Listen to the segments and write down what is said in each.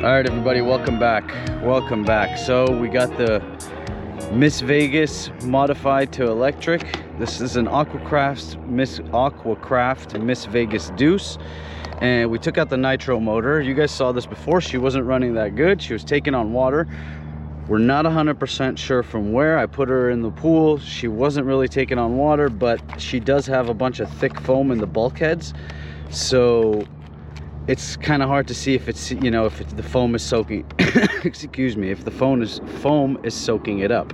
All right, everybody, welcome back. Welcome back. So we got the Miss Vegas modified to electric. This is an aquacraft Miss Vegas duece, and we took out the Nitro motor. You guys saw this before. She wasn't running that good. She was taking on water. We're not 100% sure from where. I put her in the pool. She wasn't really taking on water, but she does have a bunch of thick foam in the bulkheads, so it's kind of hard to see if it's, you know, if the foam is soaking excuse me, if the foam is soaking it up.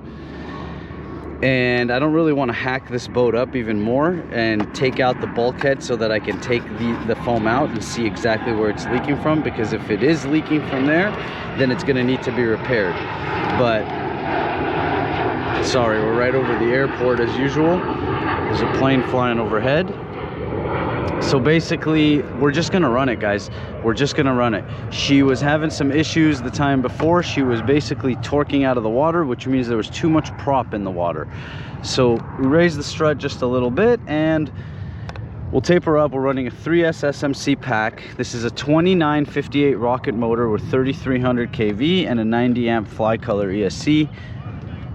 And I don't really want to hack this boat up even more and take out the bulkhead so that I can take the foam out and see exactly where it's leaking from, because if it is leaking from there, then it's going to need to be repaired. But sorry, we're right over the airport as usual. There's a plane flying overhead. So basically, we're just gonna run it, guys. We're just gonna run it. She was having some issues the time before. She was basically torquing out of the water, which means there was too much prop in the water. So we raised the strut just a little bit and we'll tape her up. We're running a 3S SMC pack. This is a 2958 rocket motor with 3300 kV and a 90 amp fly color ESC.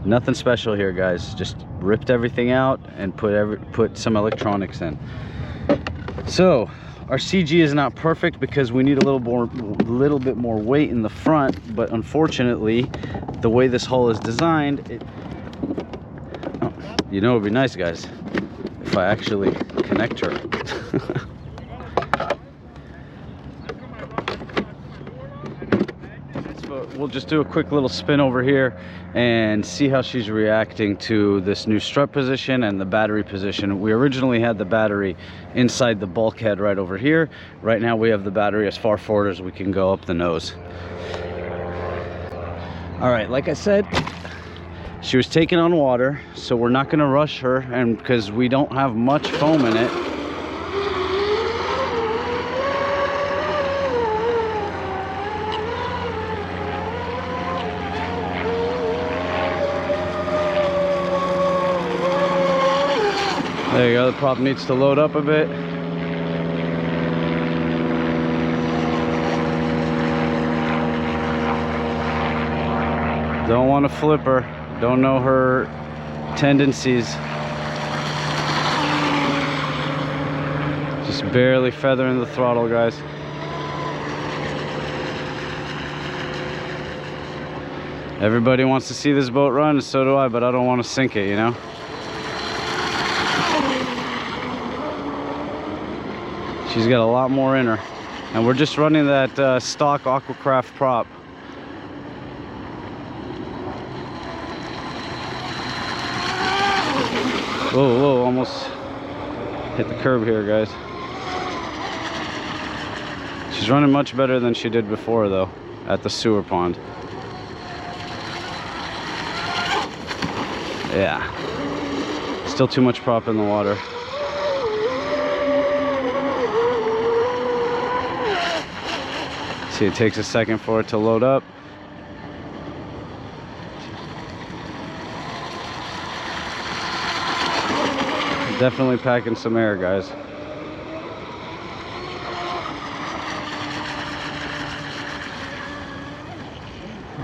Nothing special here, guys. Just ripped everything out and put some electronics in. So our CG is not perfect because we need a little bit more weight in the front, but unfortunately the way this hull is designed, you know, it'd be nice, guys, if I actually connect her. We'll just do a quick little spin over here and see how she's reacting to this new strut position and the battery position. We originally had the battery inside the bulkhead right over here. Right now we have the battery as far forward as we can go up the nose. All right, like I said, she was taking on water, so we're not going to rush her, and because we don't have much foam in it. There you go, the prop needs to load up a bit. Don't want to flip her. Don't know her tendencies. Just barely feathering the throttle, guys. Everybody wants to see this boat run, and so do I, but I don't want to sink it, you know? She's got a lot more in her, and we're just running that stock aquacraft prop. Whoa, whoa, almost hit the curb here, guys. She's running much better than she did before, though, at the sewer pond. Yeah, still too much prop in the water. See, it takes a second for it to load up. Definitely packing some air, guys.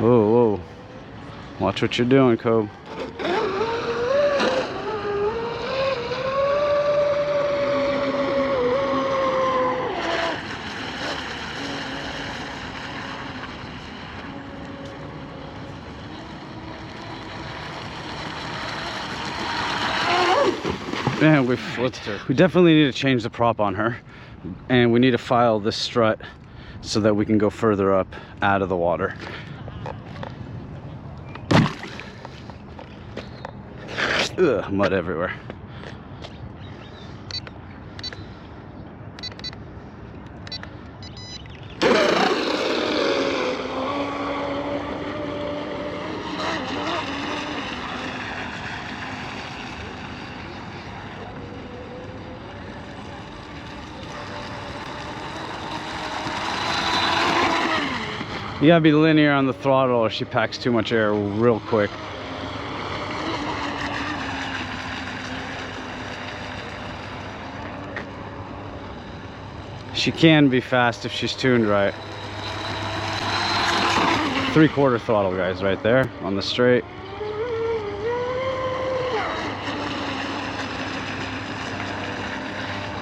Whoa, whoa. Watch what you're doing, Cobe. Man, we flipped her. We definitely need to change the prop on her, and we need to file this strut so that we can go further up out of the water. Ugh, mud everywhere. You gotta be linear on the throttle or she packs too much air real quick. She can be fast if she's tuned right. 3/4 throttle, guys, right there on the straight.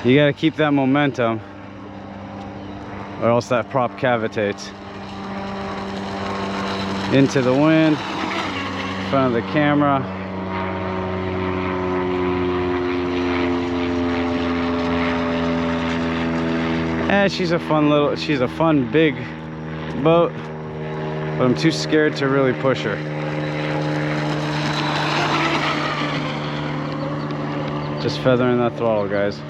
You got to keep that momentum, or else that prop cavitates. Into the wind, in front of the camera. She's a fun big boat, but I'm too scared to really push her. Just feathering that throttle, guys.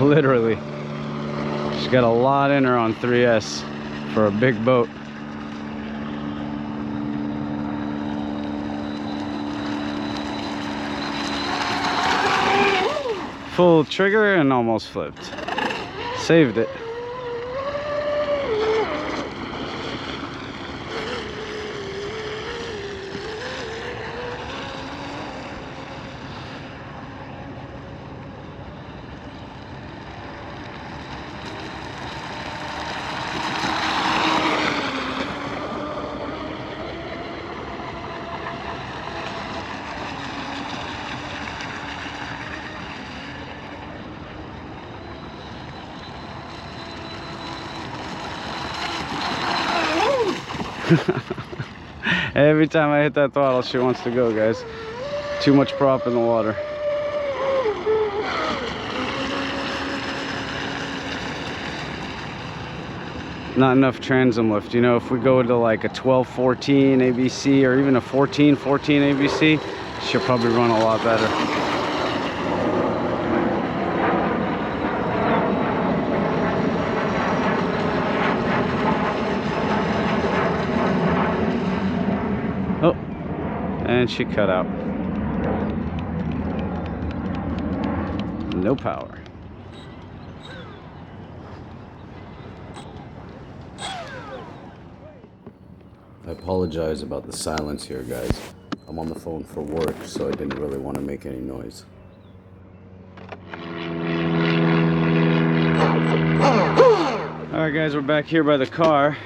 Literally. She's got a lot in her on 3S for a big boat. Full trigger and almost flipped. Saved it. Every time I hit that throttle, she wants to go, guys. Too much prop in the water. Not enough transom lift. You know, if we go to like a 12-14 ABC or even a 14-14 ABC, she'll probably run a lot better. Oh, and she cut out. No power. I apologize about the silence here, guys. I'm on the phone for work, so I didn't really want to make any noise. Alright guys, we're back here by the car,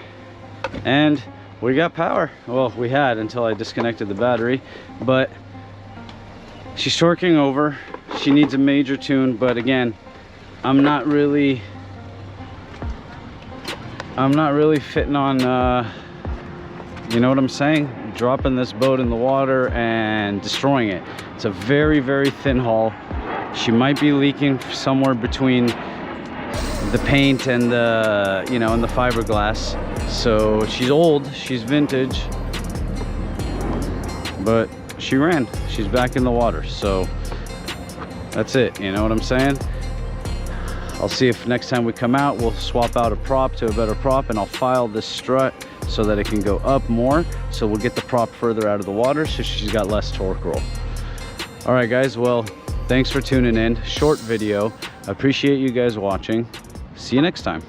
and we got power. Well, we had until I disconnected the battery, but she's torquing over. She needs a major tune, but again, I'm not really fitting on you know what I'm saying? Dropping this boat in the water and destroying it. It's a very, very thin hull. She might be leaking somewhere between the paint and the, you know, and the fiberglass. So she's old, she's vintage, but she ran. She's back in the water. So that's it, you know what I'm saying? I'll see if next time we come out, we'll swap out a prop to a better prop, and I'll file this strut so that it can go up more, so we'll get the prop further out of the water so she's got less torque roll. All right guys, well, thanks for tuning in. Short video. Appreciate you guys watching. See you next time.